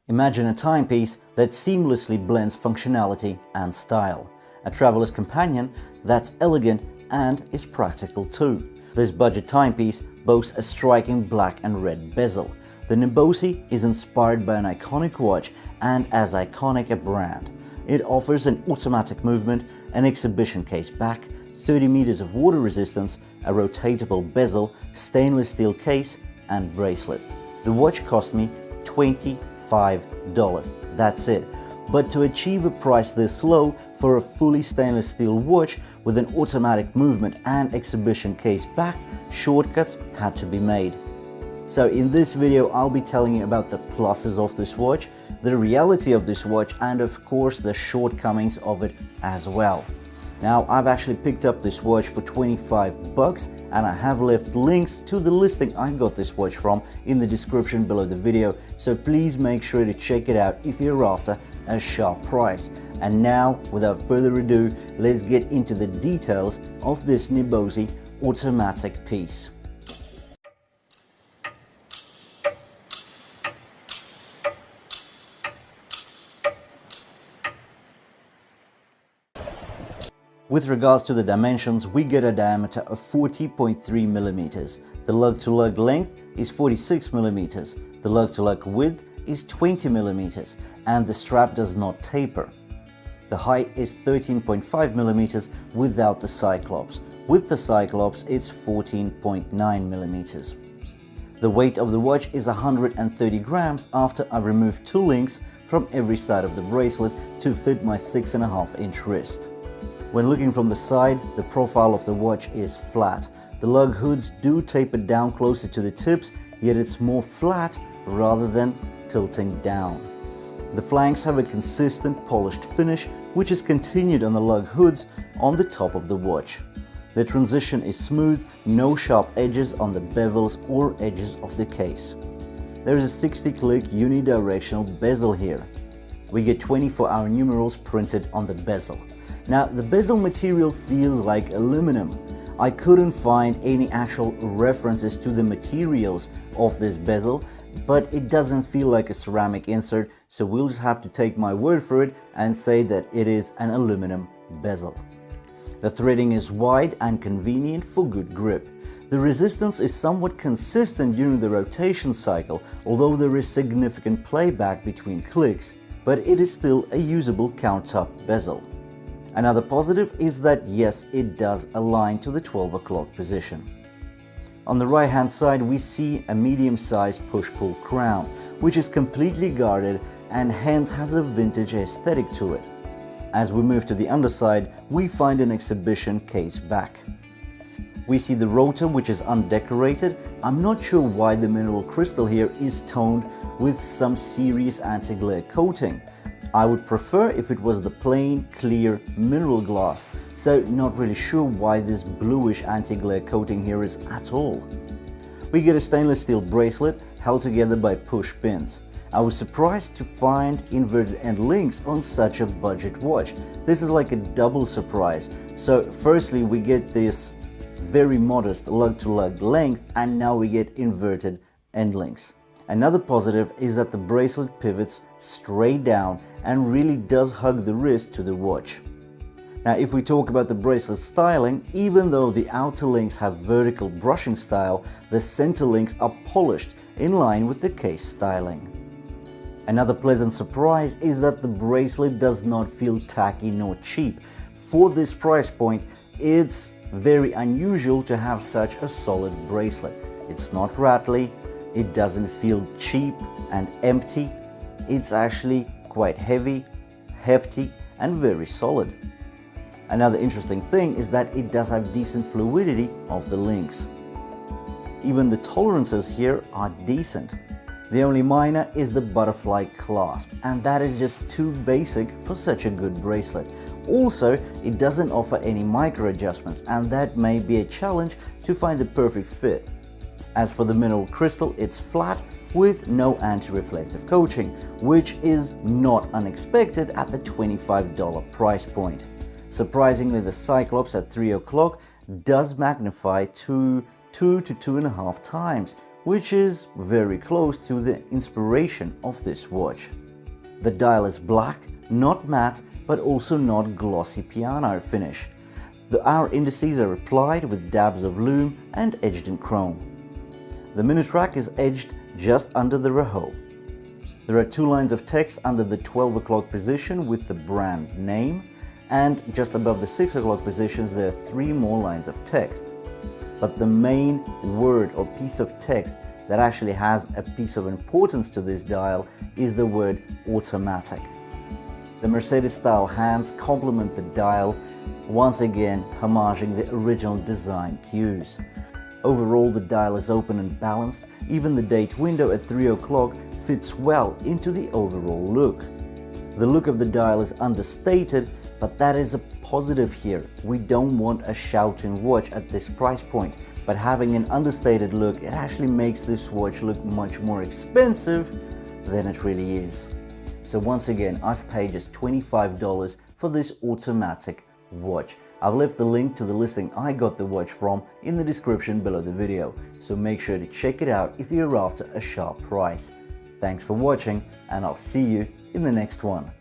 Imagine a timepiece that seamlessly blends functionality and style. A traveler's companion that's elegant and is practical too. This budget timepiece boasts a striking black and red bezel. The Nibosi is inspired by an iconic watch and as iconic a brand. It offers an automatic movement, an exhibition case back, 30 meters of water resistance, a rotatable bezel, stainless steel case and bracelet. The watch cost me $25. That's it. But to achieve a price this low for a fully stainless steel watch with an automatic movement and exhibition case back, shortcuts had to be made. So in this video I'll be telling you about the pluses of this watch, the reality of this watch, and of course the shortcomings of it as well. Now I've actually picked up this watch for $25 and I have left links to the listing I got this watch from in the description below the video, so please make sure to check it out if you're after a sharp price. And now without further ado, let's get into the details of this Nibosi automatic piece. With regards to the dimensions, we get a diameter of 40.3 millimeters. The lug-to-lug length is 46 millimeters. The lug-to-lug width is 20 millimeters, and the strap does not taper. The height is 13.5 millimeters without the cyclops. With the cyclops, it's 14.9 millimeters. The weight of the watch is 130 grams after I removed two links from every side of the bracelet to fit my 6.5-inch wrist. When looking from the side, the profile of the watch is flat. The lug hoods do taper down closer to the tips, yet it's more flat rather than tilting down. The flanks have a consistent polished finish, which is continued on the lug hoods on the top of the watch. The transition is smooth, no sharp edges on the bevels or edges of the case. There is a 60-click unidirectional bezel here. We get 24-hour numerals printed on the bezel. Now, the bezel material feels like aluminum. I couldn't find any actual references to the materials of this bezel, but it doesn't feel like a ceramic insert, so we'll just have to take my word for it and say that it is an aluminum bezel. The threading is wide and convenient for good grip. The resistance is somewhat consistent during the rotation cycle, although there is significant playback between clicks, but it is still a usable count-up bezel. Another positive is that yes, it does align to the 12 o'clock position. On the right hand side we see a medium-sized push-pull crown, which is completely guarded and hence has a vintage aesthetic to it. As we move to the underside, we find an exhibition case back. We see the rotor, which is undecorated. I'm not sure why the mineral crystal here is toned with some serious anti-glare coating. I would prefer if it was the plain, clear mineral glass, so not really sure why this bluish anti-glare coating here is at all. We get a stainless steel bracelet held together by push pins. I was surprised to find inverted end links on such a budget watch. This is like a double surprise. So firstly we get this very modest lug-to-lug length, and now we get inverted end links. Another positive is that the bracelet pivots straight down and really does hug the wrist to the watch. Now if we talk about the bracelet styling, even though the outer links have vertical brushing style, the center links are polished in line with the case styling. Another pleasant surprise is that the bracelet does not feel tacky nor cheap. For this price point, it's very unusual to have such a solid bracelet. It's not rattly, it doesn't feel cheap and empty. It's actually quite heavy, hefty, and very solid. Another interesting thing is that it does have decent fluidity of the links. Even the tolerances here are decent. The only minor is the butterfly clasp, and that is just too basic for such a good bracelet. Also, it doesn't offer any micro adjustments, and that may be a challenge to find the perfect fit. As for the mineral crystal, it's flat with no anti-reflective coating, which is not unexpected at the $25 price point. Surprisingly, the Cyclops at 3 o'clock does magnify to 2 to 2.5 times, which is very close to the inspiration of this watch. The dial is black, not matte, but also not glossy piano finish. The hour indices are applied with dabs of lume and edged in chrome. The minute rack is edged just under the rehaut. There are 2 lines of text under the 12 o'clock position with the brand name, and just above the 6 o'clock positions there are 3 more lines of text. But the main word or piece of text that actually has a piece of importance to this dial is the word automatic. The Mercedes-style hands complement the dial, once again homaging the original design cues. Overall, the dial is open and balanced. Even the date window at 3 o'clock fits well into the overall look. The look of the dial is understated, but that is a positive here. We don't want a shouting watch at this price point, but having an understated look, it actually makes this watch look much more expensive than it really is. So once again, I've paid just $25 for this automatic watch. I've left the link to the listing I got the watch from in the description below the video, so make sure to check it out if you're after a sharp price. Thanks for watching, and I'll see you in the next one.